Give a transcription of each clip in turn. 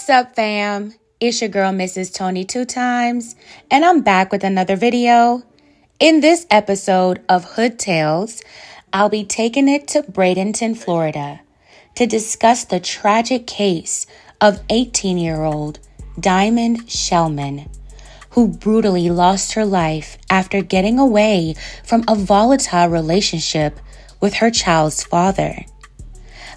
What's up, fam? It's your girl, Mrs. Tony 2 times, and I'm back with another video. In this episode of Hood Tales, I'll be taking it to Bradenton, Florida, to discuss the tragic case of 18-year-old Diamond Shellman, who brutally lost her life after getting away from a volatile relationship with her child's father.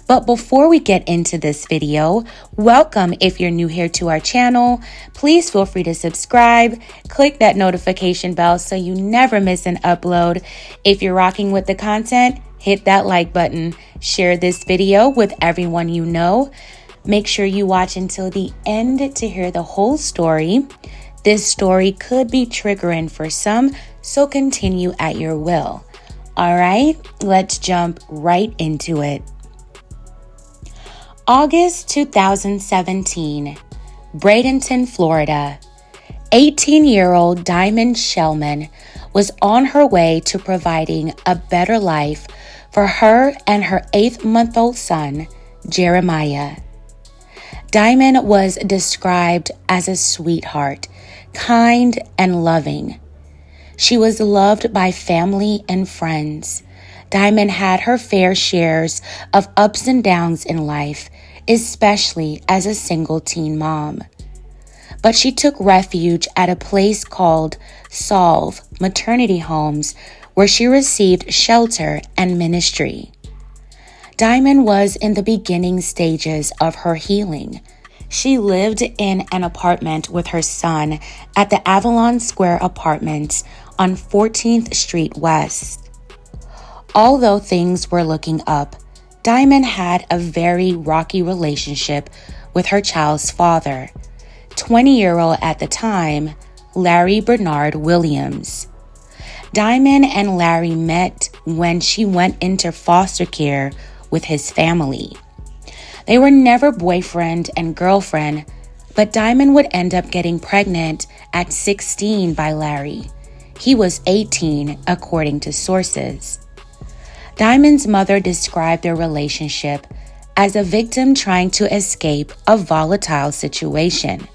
But before we get into this video, welcome if you're new here to our channel. Please feel free to subscribe, click that notification bell so you never miss an upload. If you're rocking with the content, hit that like button, share this video with everyone you know. Make sure you watch until the end to hear the whole story. This story could be triggering for some, so continue at your will. All right, let's jump right into it. August 2017, Bradenton, Florida. 18-year-old Diamond Shellman was on her way to providing a better life for her and her 8-month-old son, Jeremiah. Diamond was described as a sweetheart, kind and loving. She was loved by family and friends. Diamond had her fair shares of ups and downs in life, especially as a single teen mom. But she took refuge at a place called Solve Maternity Homes, where she received shelter and ministry. Diamond was in the beginning stages of her healing. She lived in an apartment with her son at the Avalon Square Apartments on 14th Street West. Although things were looking up, Diamond had a very rocky relationship with her child's father, 20-year-old at the time, Larry Bernard Williams. Diamond and Larry met when she went into foster care with his family. They were never boyfriend and girlfriend, but Diamond would end up getting pregnant at 16 by Larry. He was 18, according to sources. Diamond's mother described their relationship as a victim trying to escape a volatile situation.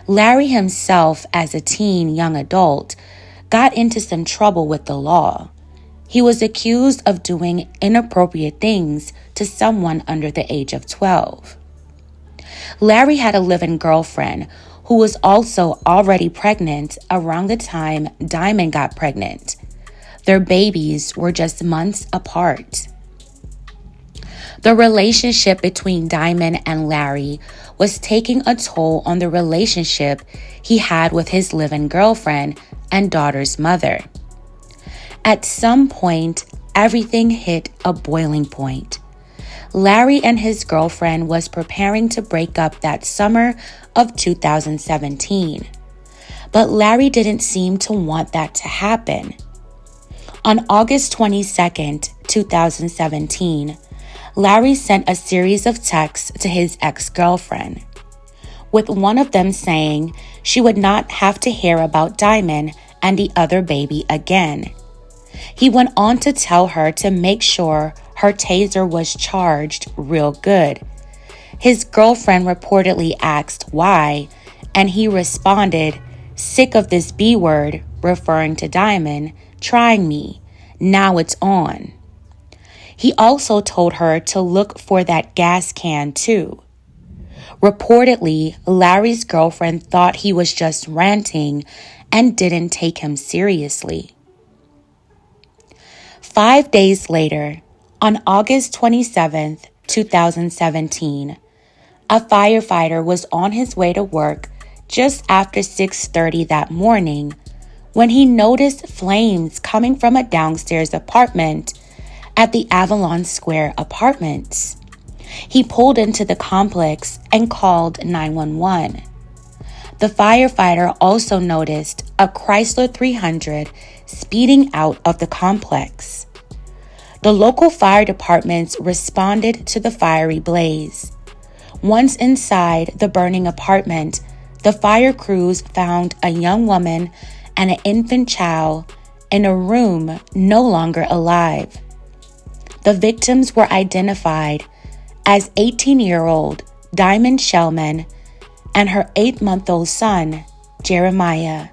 Larry himself, as a teen young adult, got into some trouble with the law. He was accused of doing inappropriate things to someone under the age of 12. Larry had a live-in girlfriend who was also already pregnant around the time Diamond got pregnant. Their babies were just months apart. The relationship between Diamond and Larry was taking a toll on the relationship he had with his live-in girlfriend and daughter's mother. At some point, everything hit a boiling point. Larry and his girlfriend was preparing to break up that summer of 2017. But Larry didn't seem to want that to happen. On August 22nd, 2017, Larry sent a series of texts to his ex-girlfriend, with one of them saying she would not have to hear about Diamond and the other baby again. He went on to tell her to make sure her taser was charged real good. His girlfriend reportedly asked why, and he responded, "Sick of this B word," referring to Diamond, "trying me. Now it's on." He also told her to look for that gas can too. Reportedly, Larry's girlfriend thought he was just ranting and didn't take him seriously. 5 days later, on August 27th, 2017, a firefighter was on his way to work just after 6:30 that morning when he noticed flames coming from a downstairs apartment at the Avalon Square Apartments. He pulled into the complex and called 911. The firefighter also noticed a Chrysler 300 speeding out of the complex. The local fire departments responded to the fiery blaze. Once inside the burning apartment, the fire crews found a young woman and an infant child in a room no longer alive. The victims were identified as 18-year-old Diamond Shellman, and her 8-month-old son, Jeremiah.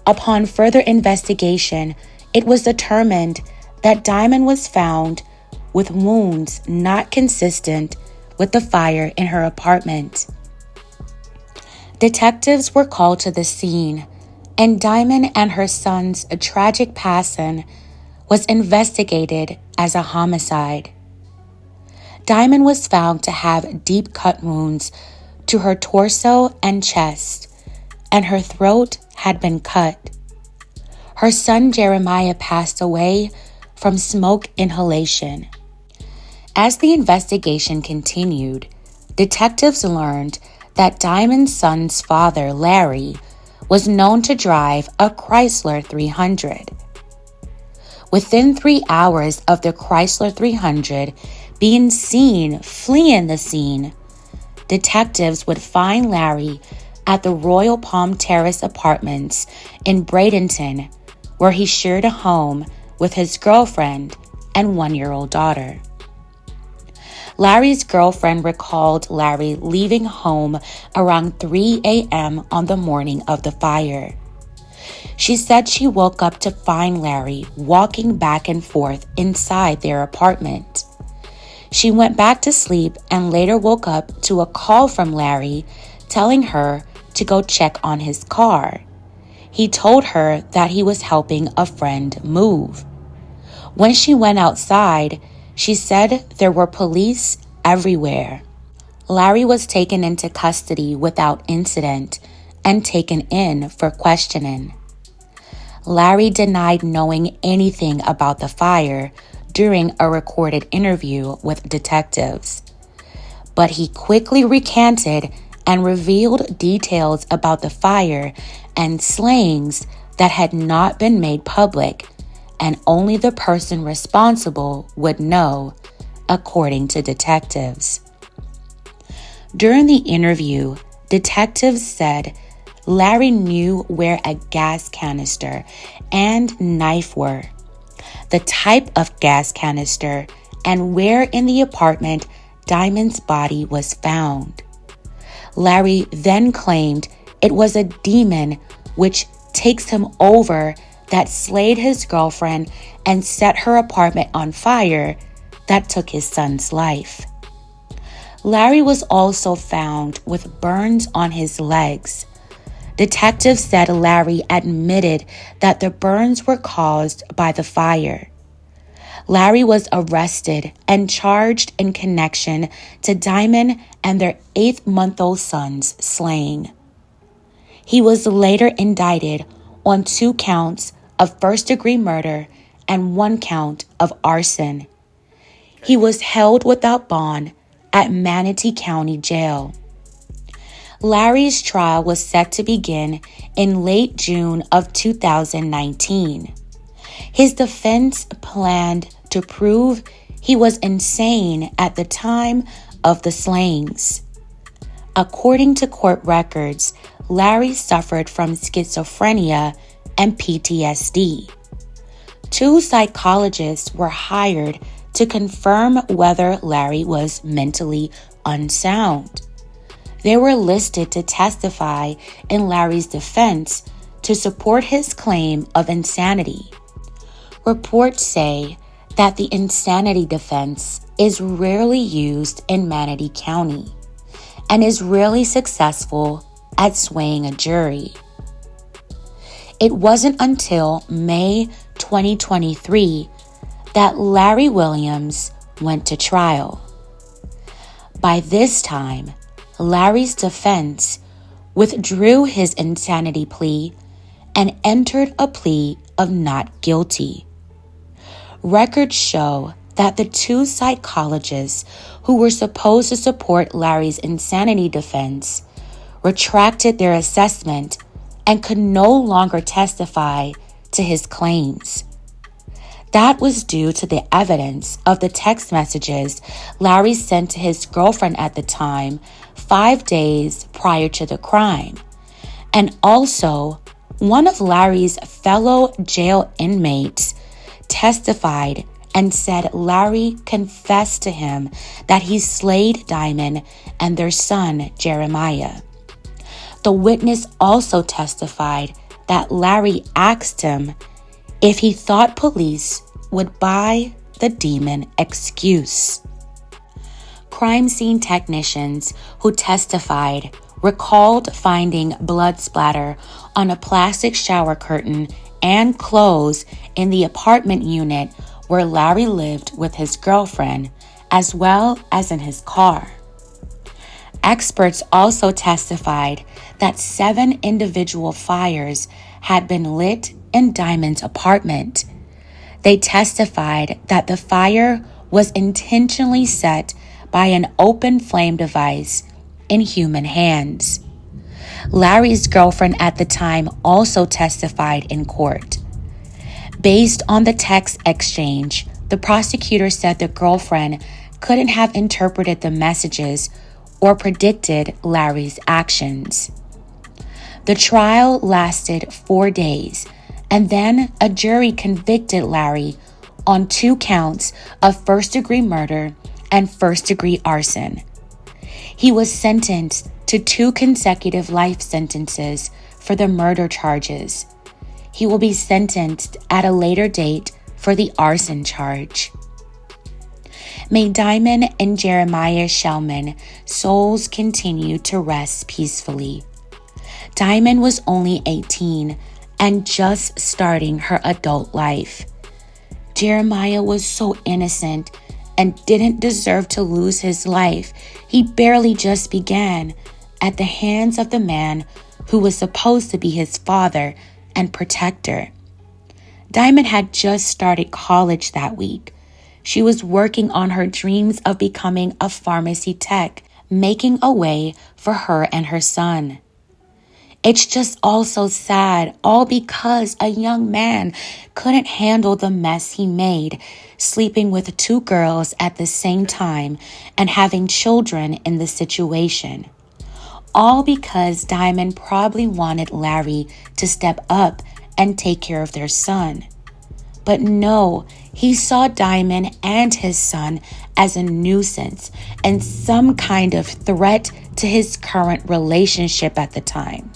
Upon further investigation, it was determined that Diamond was found with wounds not consistent with the fire in her apartment. Detectives were called to the scene, and Diamond and her son's tragic passing was investigated as a homicide. Diamond was found to have deep cut wounds to her torso and chest, and her throat had been cut. Her son Jeremiah passed away from smoke inhalation. As the investigation continued, detectives learned that Diamond's son's father, Larry, was known to drive a Chrysler 300. Within 3 hours of the Chrysler 300 being seen fleeing the scene, detectives would find Larry at the Royal Palm Terrace Apartments in Bradenton, where he shared a home with his girlfriend and 1-year-old daughter. Larry's girlfriend recalled Larry leaving home around 3 a.m. on the morning of the fire. She said she woke up to find Larry walking back and forth inside their apartment. She went back to sleep and later woke up to a call from Larry telling her to go check on his car. He told her that he was helping a friend move. When she went outside, she said there were police everywhere. Larry was taken into custody without incident and taken in for questioning. Larry denied knowing anything about the fire during a recorded interview with detectives, but he quickly recanted and revealed details about the fire and slayings that had not been made public, and only the person responsible would know, according to detectives. During the interview, detectives said Larry knew where a gas canister and knife were, the type of gas canister, and where in the apartment Diamond's body was found. Larry then claimed it was a demon which takes him over that slayed his girlfriend and set her apartment on fire that took his son's life. Larry was also found with burns on his legs. Detectives said Larry admitted that the burns were caused by the fire. Larry was arrested and charged in connection to Diamond and their 8-month-old son's slaying. He was later indicted on 2 counts of first-degree murder and 1 count of arson. He was held without bond at Manatee County Jail. Larry's trial was set to begin in late June of 2019. His defense planned to prove he was insane at the time of the slayings. According to court records, Larry suffered from schizophrenia and PTSD. 2 psychologists were hired to confirm whether Larry was mentally unsound. They were listed to testify in Larry's defense to support his claim of insanity. Reports say that the insanity defense is rarely used in Manatee County and is rarely successful at swaying a jury. It wasn't until May 2023 that Larry Williams went to trial. By this time, Larry's defense withdrew his insanity plea and entered a plea of not guilty. Records show that the 2 psychologists who were supposed to support Larry's insanity defense retracted their assessment and could no longer testify to his claims. That was due to the evidence of the text messages Larry sent to his girlfriend at the time, 5 days prior to the crime. And also, one of Larry's fellow jail inmates testified and said Larry confessed to him that he slayed Diamond and their son Jeremiah. The witness also testified that Larry asked him if he thought police would buy the demon excuse. Crime scene technicians who testified recalled finding blood splatter on a plastic shower curtain and clothes in the apartment unit where Larry lived with his girlfriend, as well as in his car. Experts also testified that 7 individual fires had been lit in Diamond's apartment. They testified that the fire was intentionally set by an open flame device in human hands. Larry's girlfriend at the time also testified in court. Based on the text exchange, the prosecutor said the girlfriend couldn't have interpreted the messages or predicted Larry's actions. The trial lasted 4 days, and then a jury convicted Larry on 2 counts of first-degree murder and first-degree arson. He was sentenced to 2 consecutive life sentences for the murder charges. He will be sentenced at a later date for the arson charge. May Diamond and Jeremiah Shellman souls continue to rest peacefully. Diamond was only 18 and just starting her adult life. Jeremiah was so innocent and didn't deserve to lose his life. He barely just began at the hands of the man who was supposed to be his father and protector. Diamond had just started college that week. She was working on her dreams of becoming a pharmacy tech, making a way for her and her son. It's just all so sad, all because a young man couldn't handle the mess he made, sleeping with 2 girls at the same time and having children in the situation. All because Diamond probably wanted Larry to step up and take care of their son. But no, he saw Diamond and his son as a nuisance and some kind of threat to his current relationship at the time.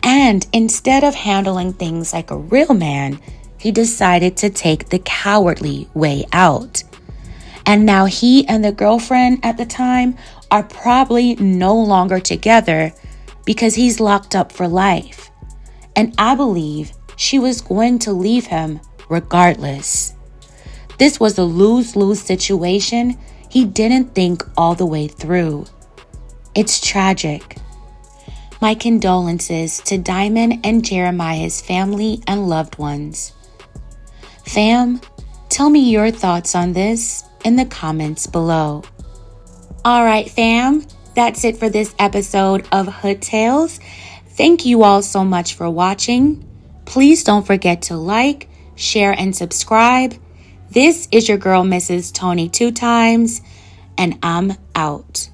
And instead of handling things like a real man, he decided to take the cowardly way out. And now he and the girlfriend at the time are probably no longer together because he's locked up for life. And I believe she was going to leave him regardless. This was a lose-lose situation he didn't think all the way through. It's tragic. My condolences to Diamond and Jeremiah's family and loved ones. Fam, tell me your thoughts on this in the comments below. All right, fam, that's it for this episode of Hood Tales. Thank you all so much for watching. Please don't forget to like, share, and subscribe. This is your girl, Mrs. Tony 2 Times, and I'm out.